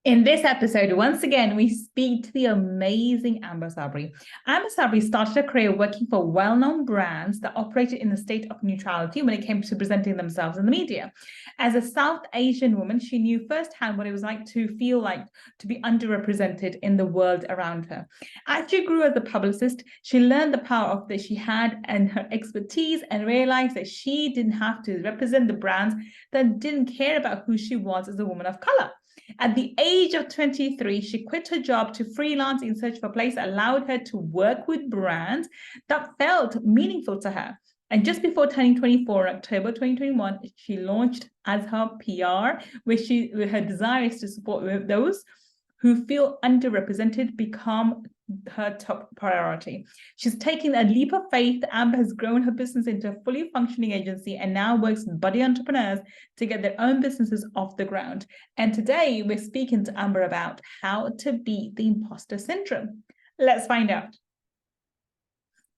In this episode, once again, we speak to the amazing Amber Sabri. Amber Sabri started a career working for well-known brands that operated in a state of neutrality when it came to presenting themselves in the media. As a South Asian woman, she knew firsthand what it was like to feel like to be underrepresented in the world around her. As she grew as a publicist, she learned the power of that she had and her expertise and realized that she didn't have to represent the brands that didn't care about who she was as a woman of color. At the age of 23, she quit her job to freelance in search for a place that allowed her to work with brands that felt meaningful to her. And just before turning 24, October 2021, she launched as her PR, where her desire is to support those who feel underrepresented become her top priority. She's taken a leap of faith. Amber has grown her business into a fully functioning agency and now works with buddy entrepreneurs to get their own businesses off the ground. And today we're speaking to Amber about how to beat the imposter syndrome. Let's find out.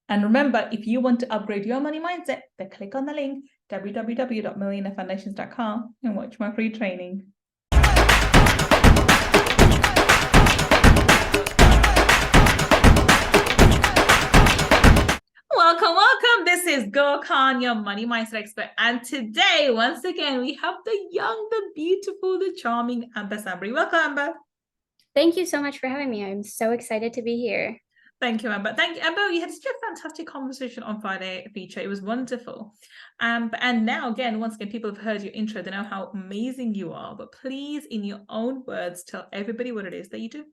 And remember, if you want to upgrade your money mindset, then click on the link www.millionairefoundations.com and watch my free training. Welcome. This is Gull, your money mindset expert. And today, once again, we have the young, the beautiful, the charming Amber Sabri. Welcome, Amber. Thank you so much for having me. I'm so excited to be here. Thank you, Amber. Thank you, Amber. We had such a fantastic conversation on Friday feature. It was wonderful. And now, once again, people have heard your intro. They know how amazing you are. But please, in your own words, tell everybody what it is that you do.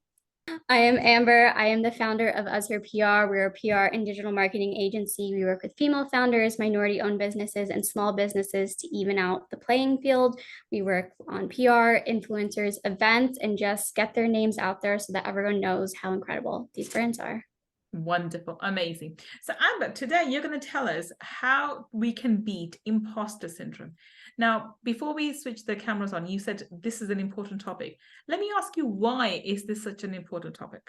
I am Amber. I am the founder of Azure PR. We're a PR and digital marketing agency. We work with female founders, minority-owned businesses, and small businesses to even out the playing field. We work on PR, influencers, events, and just get their names out there so that everyone knows how incredible these brands are. Wonderful. Amazing. So Amber, today you're going to tell us how we can beat imposter syndrome. Now, before we switch the cameras on, you said this is an important topic. Let me ask you, why is this such an important topic?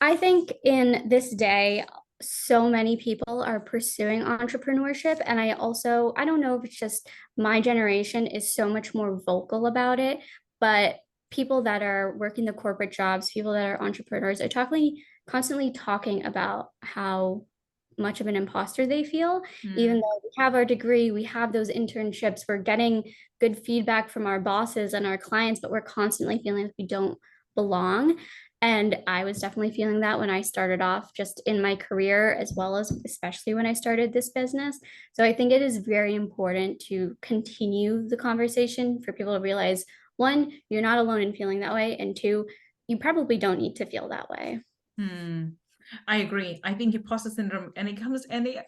I think in this day, so many people are pursuing entrepreneurship. And I don't know if it's just my generation is so much more vocal about it, but people that are working the corporate jobs, people that are entrepreneurs are constantly talking about how much of an imposter they feel. Even though we have our degree, we have those internships, we're getting good feedback from our bosses and our clients, but we're constantly feeling like we don't belong. And I was definitely feeling that when I started off just in my career, as well as especially when I started this business. So I think it is very important to continue the conversation for people to realize, one, you're not alone in feeling that way. And two, you probably don't need to feel that way. I agree. I think imposter syndrome, and it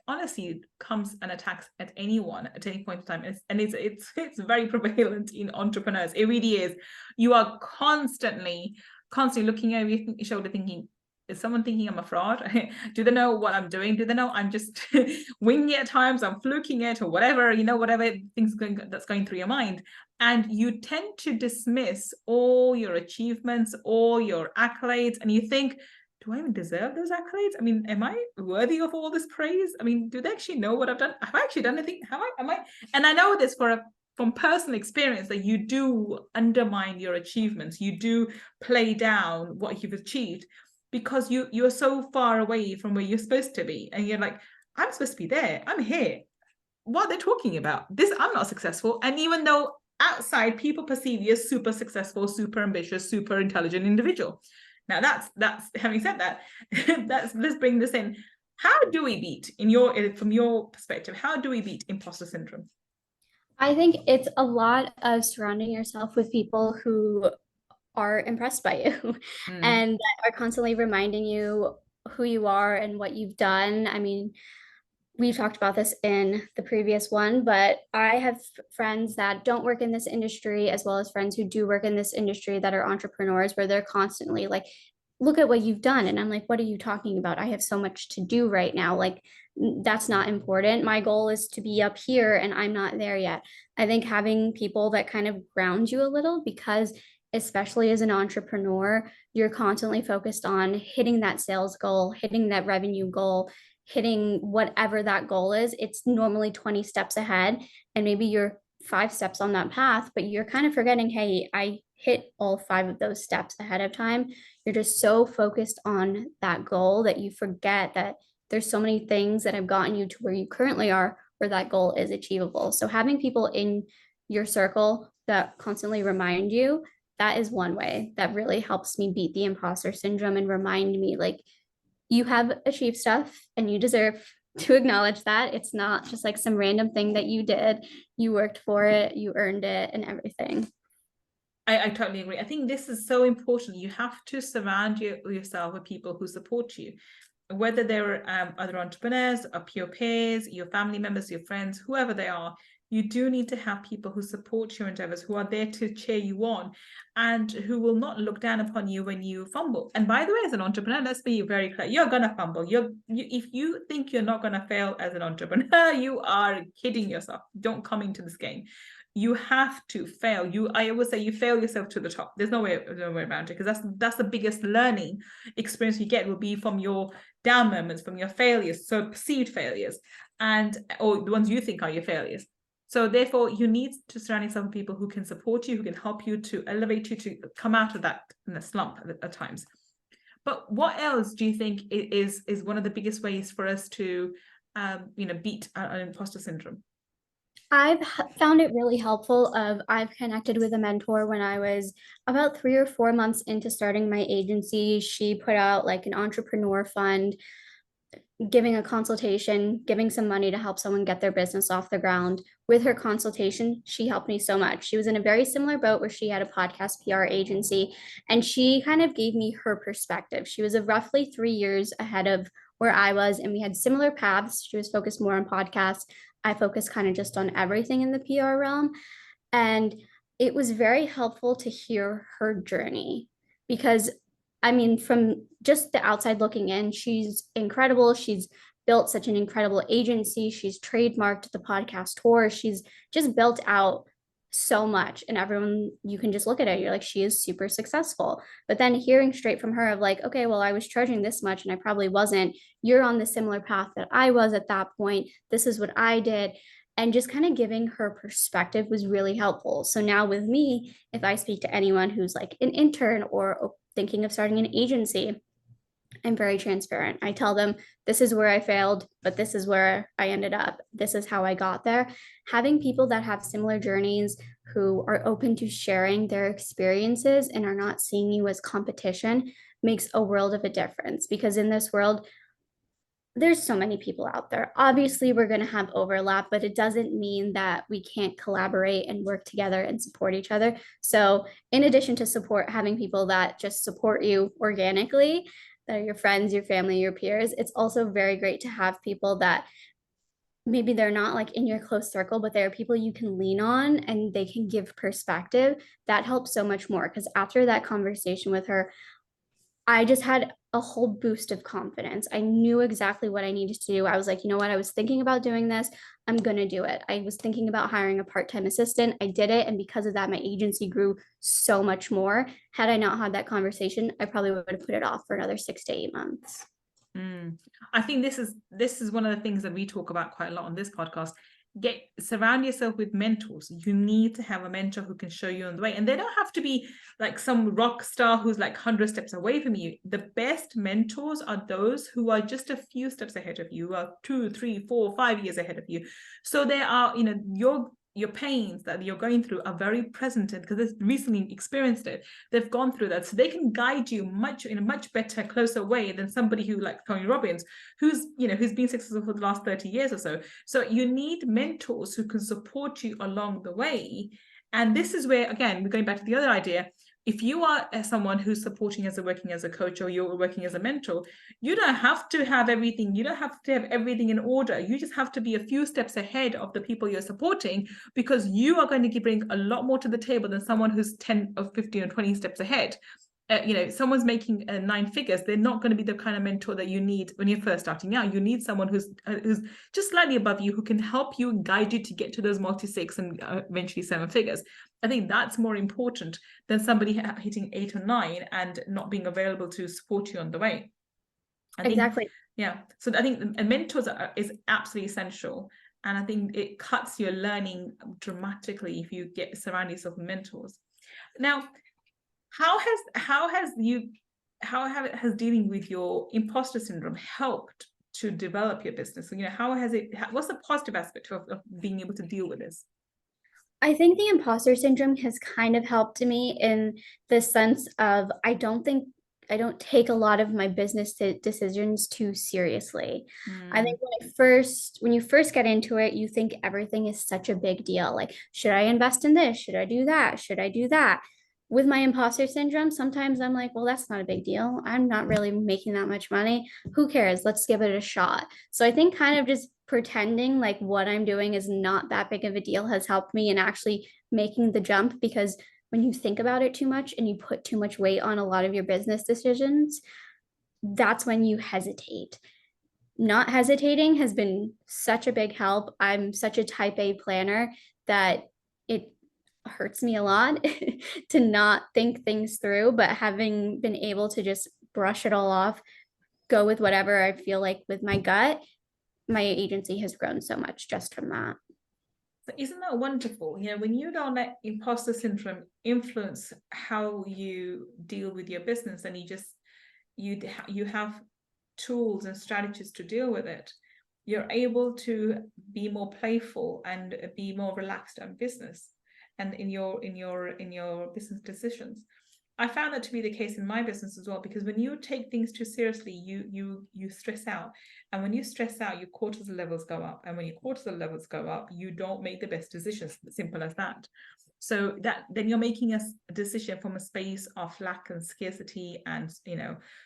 honestly comes and attacks at anyone at any point in time. It's very prevalent in entrepreneurs. It really is. You are constantly looking over your shoulder thinking, is someone thinking I'm a fraud? Do they know what I'm doing? Do they know I'm just winging it at times? I'm fluking it or whatever, whatever that's going through your mind. And you tend to dismiss all your achievements, all your accolades, and you think, do I even deserve those accolades? I mean, am I worthy of all this praise? I mean, do they actually know what I've done? Have I actually done anything? Am I? And I know this from personal experience that you do undermine your achievements. You do play down what you've achieved because you're so far away from where you're supposed to be. And you're like, I'm supposed to be there. I'm here. What are they talking about? I'm not successful. And even though outside people perceive you as super successful, super ambitious, super intelligent individual. Now that's having said that, let's bring this in. How do we beat, from your perspective, how do we beat imposter syndrome? I think it's a lot of surrounding yourself with people who are impressed by you and that are constantly reminding you who you are and what you've done. I mean, we've talked about this in the previous one, but I have friends that don't work in this industry, as well as friends who do work in this industry that are entrepreneurs, where they're constantly like, look at what you've done. And I'm like, what are you talking about? I have so much to do right now. Like, that's not important. My goal is to be up here and I'm not there yet. I think having people that kind of ground you a little, because especially as an entrepreneur, you're constantly focused on hitting that sales goal, hitting that revenue goal, hitting whatever that goal is. It's normally 20 steps ahead, and maybe you're 5 steps on that path, but you're kind of forgetting, hey, I hit all 5 of those steps ahead of time. You're just so focused on that goal that you forget that there's so many things that have gotten you to where you currently are, where that goal is achievable. So having people in your circle that constantly remind you, that is one way that really helps me beat the imposter syndrome and remind me like you have achieved stuff and you deserve to acknowledge that. It's not just like some random thing that you did. You worked for it, you earned it, and everything. I totally agree. I think this is so important. You have to surround yourself with people who support you, whether they're other entrepreneurs or your peers, your family members, your friends, whoever they are. You do need to have people who support your endeavors, who are there to cheer you on, and who will not look down upon you when you fumble. And by the way, as an entrepreneur, let's be very clear: you're gonna fumble. If you think you're not gonna fail as an entrepreneur, you are kidding yourself. Don't come into this game. You have to fail. I always say you fail yourself to the top. There's no way around it, because that's the biggest learning experience you get will be from your down moments, from your failures, so perceived failures, or the ones you think are your failures. So therefore, you need to surround yourself with people who can support you, who can help you to elevate you to come out of that in a slump at times. But what else do you think is one of the biggest ways for us to beat an imposter syndrome? I've found it really helpful. I've connected with a mentor when I was about 3 or 4 months into starting my agency. She put out like an entrepreneur fund, giving a consultation, giving some money to help someone get their business off the ground. With her consultation, she helped me so much. She was in a very similar boat where she had a podcast PR agency, and she kind of gave me her perspective. She was roughly 3 years ahead of where I was, and we had similar paths. She was focused more on podcasts. I focused kind of just on everything in the PR realm. And it was very helpful to hear her journey because I mean, from just the outside looking in, she's incredible. She's built such an incredible agency. She's trademarked the podcast tour. She's just built out so much. And everyone, you can just look at it. You're like, she is super successful. But then hearing straight from her of like, okay, well, I was charging this much and I probably wasn't. You're on the similar path that I was at that point. This is what I did. And just kind of giving her perspective was really helpful. So now with me, if I speak to anyone who's like an intern or thinking of starting an agency, I'm very transparent. I tell them this is where I failed, but this is where I ended up. This is how I got there. Having people that have similar journeys who are open to sharing their experiences and are not seeing you as competition makes a world of a difference, because in this world, there's so many people out there. Obviously, we're going to have overlap, but it doesn't mean that we can't collaborate and work together and support each other. So, in addition to support, having people that just support you organically, that are your friends, your family, your peers, it's also very great to have people that maybe they're not like in your close circle, but there are people you can lean on and they can give perspective. That helps so much more, because after that conversation with her, I just had a whole boost of confidence. I knew exactly what I needed to do. I was like, you know what? I was thinking about doing this. I'm going to do it. I was thinking about hiring a part-time assistant. I did it. And because of that, my agency grew so much more. Had I not had that conversation, I probably would have put it off for another 6 to 8 months. I think this is one of the things that we talk about quite a lot on this podcast. Surround yourself with mentors. You need to have a mentor who can show you on the way, and they don't have to be like some rock star who's like 100 steps away from you. The best mentors are those who are just a few steps ahead of you, who are 2, 3, 4, 5 years ahead of you. So they are, your pains that you're going through are very present, because they've recently experienced it. They've gone through that, so they can guide you in a much better, closer way than somebody who, like Tony Robbins, who's been successful for the last 30 years or so. So you need mentors who can support you along the way. And this is where, again, we're going back to the other idea. If you are someone who's supporting working as a coach, or you're working as a mentor, you don't have to have everything. You don't have to have everything in order. You just have to be a few steps ahead of the people you're supporting, because you are going to bring a lot more to the table than someone who's 10 or 15 or 20 steps ahead. Someone's making 9 figures, they're not going to be the kind of mentor that you need when you're first starting out. You need someone who's just slightly above you, who can help you and guide you to get to those multi-6 and eventually 7 figures. I think that's more important than somebody hitting 8 or 9 and not being available to support you on the way. Exactly. So I think mentors is absolutely essential. And I think it cuts your learning dramatically if you surround yourself with mentors. Now, Has dealing with your imposter syndrome helped to develop your business? So, what's the positive aspect of being able to deal with this? I think the imposter syndrome has kind of helped me in the sense of I don't take a lot of my business decisions too seriously. I think when you first get into it, you think everything is such a big deal. Like, should I invest in this? Should I do that? Should I do that? With my imposter syndrome, sometimes I'm like, well, that's not a big deal. I'm not really making that much money. Who cares? Let's give it a shot. So I think kind of just pretending like what I'm doing is not that big of a deal has helped me in actually making the jump, because when you think about it too much and you put too much weight on a lot of your business decisions, that's when you hesitate. Not hesitating has been such a big help. I'm such a type A planner that it hurts me a lot to not think things through, but having been able to just brush it all off, go with whatever I feel like with my gut, my agency has grown so much just from that. So isn't that wonderful? When you don't let imposter syndrome influence how you deal with your business, and you have tools and strategies to deal with it, you're able to be more playful and be more relaxed on business and in your business decisions. I found that to be the case in my business as well, because when you take things too seriously, you stress out, and when you stress out, your cortisol levels go up, and when your cortisol levels go up, you don't make the best decisions. Simple as that. So that then you're making a decision from a space of lack and scarcity, and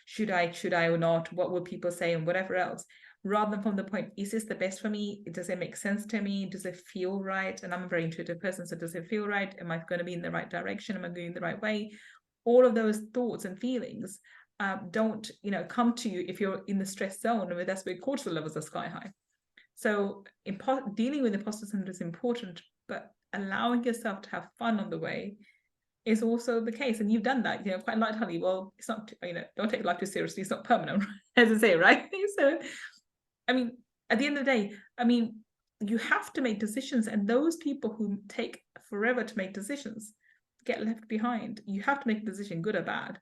should I or not? What will people say, and whatever else, rather than from the point, is this the best for me? Does it make sense to me? Does it feel right? And I'm a very intuitive person, so does it feel right? Am I going to be in the right direction? Am I going the right way? All of those thoughts and feelings don't come to you if you're in the stress zone, where that's where cortisol levels are sky high. So dealing with imposter syndrome is important, but allowing yourself to have fun on the way is also the case. And you've done that, quite lightheartedly. Well, it's not, don't take life too seriously. It's not permanent, as I say, right? So, I mean, at the end of the day, you have to make decisions, and those people who take forever to make decisions get left behind. You have to make a decision, good or bad.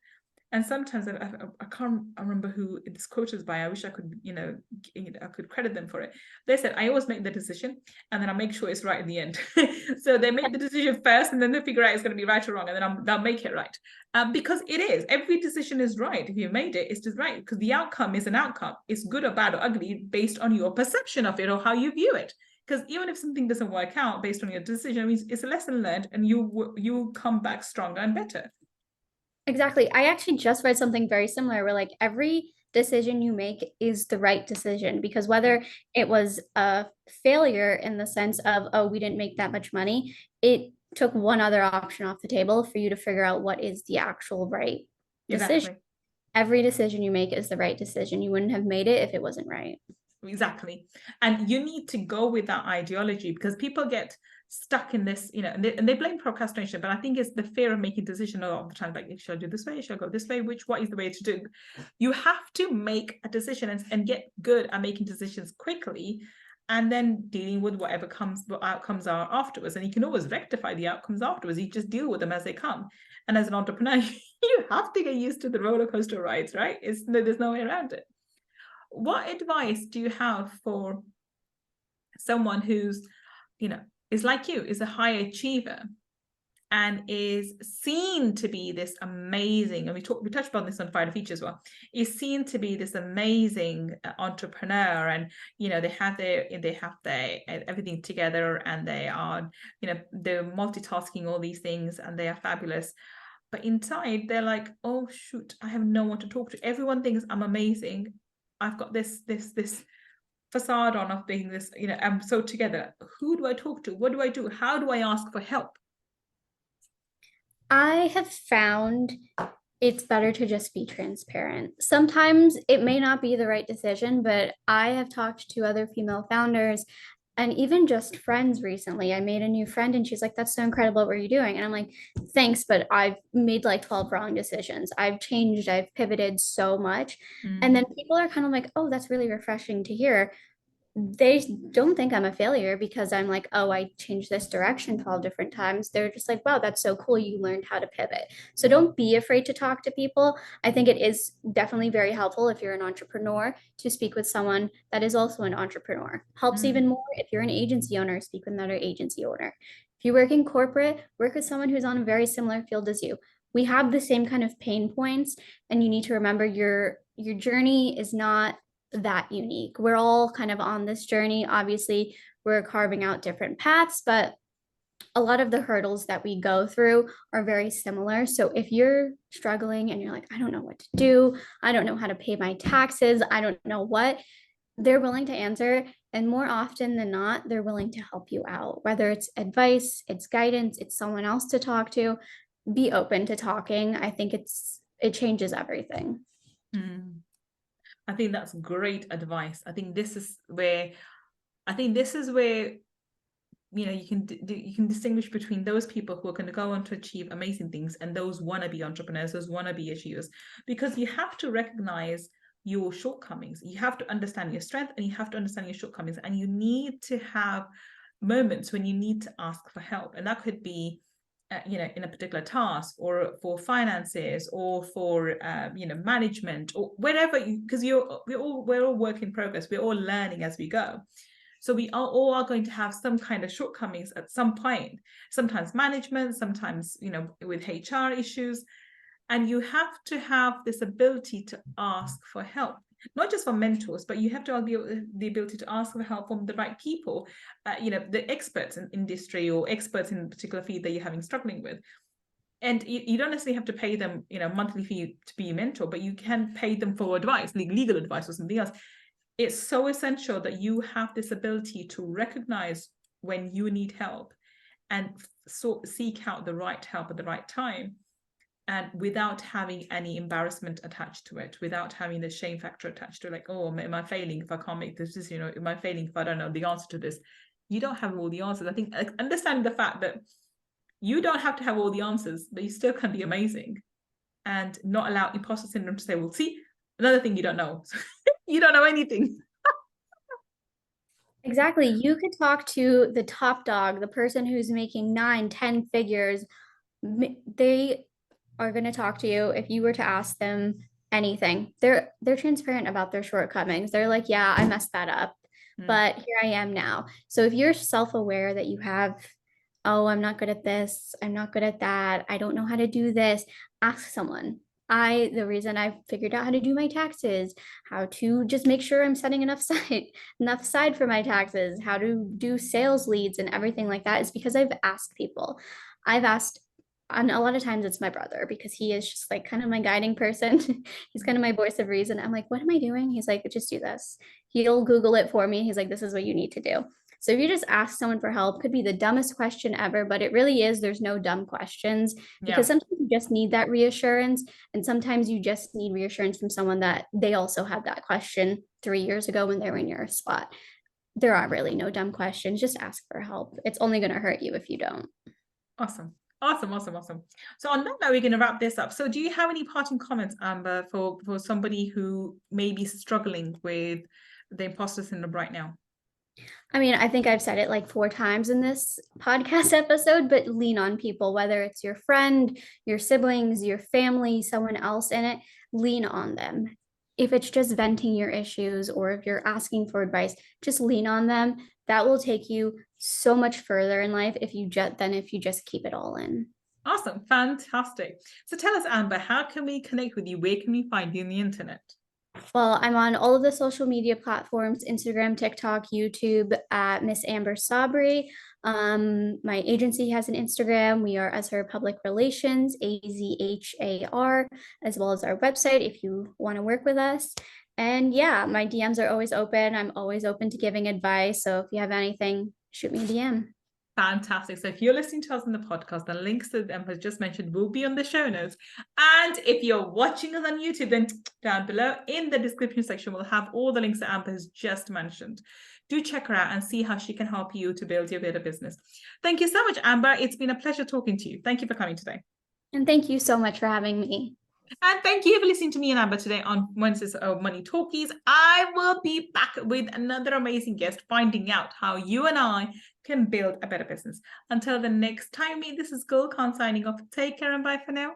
And sometimes I can't remember who this quote is by. I wish I could, I could credit them for it. They said, I always make the decision and then I'll make sure it's right in the end. So they make the decision first, and then they figure out it's going to be right or wrong, and then they'll make it right. Because it is. Every decision is right. If you made it, it's just right, because the outcome is an outcome. It's good or bad or ugly based on your perception of it or how you view it. Because even if something doesn't work out based on your decision, it's a lesson learned, and you come back stronger and better. Exactly. I actually just read something very similar where like every decision you make is the right decision, because whether it was a failure in the sense of, oh, we didn't make that much money, it took one other option off the table for you to figure out what is the actual right decision. Exactly. Every decision you make is the right decision. You wouldn't have made it if it wasn't right. Exactly. And you need to go with that ideology, because people get stuck in this, and they blame procrastination, but I think it's the fear of making decisions all the time. Like, should I do this way? Should I go this way? What is the way to do? You have to make a decision and get good at making decisions quickly, and then dealing with whatever outcomes are afterwards. And you can always rectify the outcomes afterwards. You just deal with them as they come. And as an entrepreneur, you have to get used to the roller coaster rides, right? There's no way around it. What advice do you have for someone who's, is like you, is a high achiever, and is seen to be this amazing, and we touched upon this on Friday Feature as well, is seen to be this amazing entrepreneur, and they have their everything together, and they are, they're multitasking all these things, and they are fabulous. But inside, they're like, oh shoot, I have no one to talk to. Everyone thinks I'm amazing. I've got this facade on of being this, I'm so together. Who do I talk to? What do I do? How do I ask for help? I have found it's better to just be transparent. Sometimes it may not be the right decision, but I have talked to other female founders and even just friends recently. I made a new friend and she's like, that's so incredible. What are you doing? And I'm like, thanks, but I've made like 12 wrong decisions. I've changed, I've pivoted so much. And then people are kind of like, oh, that's really refreshing to hear. they don't think I'm a failure because I'm like, oh, I changed this direction 12 different times. They're just like, wow, that's so cool. You learned how to pivot. So don't be afraid to talk to people. I think it is definitely very helpful if you're an entrepreneur to speak with someone that is also an entrepreneur. Helps even more if you're an agency owner, speak with another agency owner. If you work in corporate, work with someone who's on a very similar field as you. We have the same kind of pain points, and you need to remember your journey is not that unique. We're all kind of on this journey. Obviously, we're carving out different paths, but a lot of the hurdles that we go through are very similar. So if you're struggling and you're like, I don't know what to do, I don't know how to pay my taxes, I don't know what, they're willing to answer. And more often than not, they're willing to help you out, whether it's advice, it's guidance, it's someone else to talk to. Be open to talking. I think it changes everything. Mm. I think that's great advice. I think this is where you can distinguish between those people who are going to go on to achieve amazing things and those wannabe entrepreneurs, those wannabe achievers, because you have to recognize your shortcomings. You have to understand your strength and you have to understand your shortcomings, and you need to have moments when you need to ask for help, and that could be in a particular task, or for finances, or for management, or wherever, because we're all work in progress. We're all learning as we go. So we are all going to have some kind of shortcomings at some point, sometimes management, sometimes with HR issues, and you have to have this ability to ask for help, not just from mentors, but you have to have the ability to ask for help from the right people, the experts in industry or experts in a particular field that you're having struggling with. And you don't necessarily have to pay them, monthly fee to be a mentor, but you can pay them for advice, legal advice or something else. It's so essential that you have this ability to recognize when you need help and seek out the right help at the right time, and without having any embarrassment attached to it, without having the shame factor attached to it, like, oh, am I failing if I can't make this decision, am I failing if I don't know the answer to this? You don't have all the answers. I think understanding the fact that you don't have to have all the answers, but you still can be amazing, and not allow imposter syndrome to say, well, see, another thing you don't know. You don't know anything. Exactly. You could talk to the top dog, the person who's making 9, 10 figures. They are going to talk to you if you were to ask them anything. They're transparent about their shortcomings. They're like, yeah, I messed that up, but here I am now. So if you're self-aware that you have, oh, I'm not good at this, I'm not good at that, I don't know how to do this, ask someone. The reason I figured out how to do my taxes, how to just make sure I'm setting enough aside for my taxes, how to do sales leads and everything like that is because I've asked people. I've asked, and a lot of times it's my brother because he is just like kind of my guiding person. He's kind of my voice of reason. I'm like, what am I doing? He's like, just do this. He'll Google it for me. He's like, this is what you need to do. So if you just ask someone for help, could be the dumbest question ever, but it really is. There's no dumb questions because sometimes you just need that reassurance. And sometimes you just need reassurance from someone that they also had that question 3 years ago when they were in your spot. There are really no dumb questions. Just ask for help. It's only going to hurt you if you don't. Awesome. So on that note, we're going to wrap this up. So do you have any parting comments, Amber, for somebody who may be struggling with the imposter syndrome right now? I mean, I think I've said it like 4 times in this podcast episode, but lean on people, whether it's your friend, your siblings, your family, someone else in it, lean on them. If it's just venting your issues or if you're asking for advice, just lean on them. That will take you so much further in life if you just keep it all in. Awesome. Fantastic. So tell us, Amber, how can we connect with you? Where can we find you on the internet? Well, I'm on all of the social media platforms, Instagram, TikTok, YouTube, at Miss Amber Sabri. My agency has an Instagram. We are Azhar Public Relations, AZHAR, as well as our website if you want to work with us. And yeah, my DMs are always open. I'm always open to giving advice. So if you have anything, shoot me a DM. Fantastic. So if you're listening to us on the podcast, the links that Emma just mentioned will be on the show notes. And if you're watching us on YouTube, then down below in the description section, we'll have all the links that Amber has just mentioned. Do check her out and see how she can help you to build your better business. Thank you so much, Amber. It's been a pleasure talking to you. Thank you for coming today. And thank you so much for having me. And thank you for listening to me and Amber today on Wednesdays of Money Talkies. I will be back with another amazing guest, finding out how you and I can build a better business. Until the next time, this is Gull signing off. Take care and bye for now.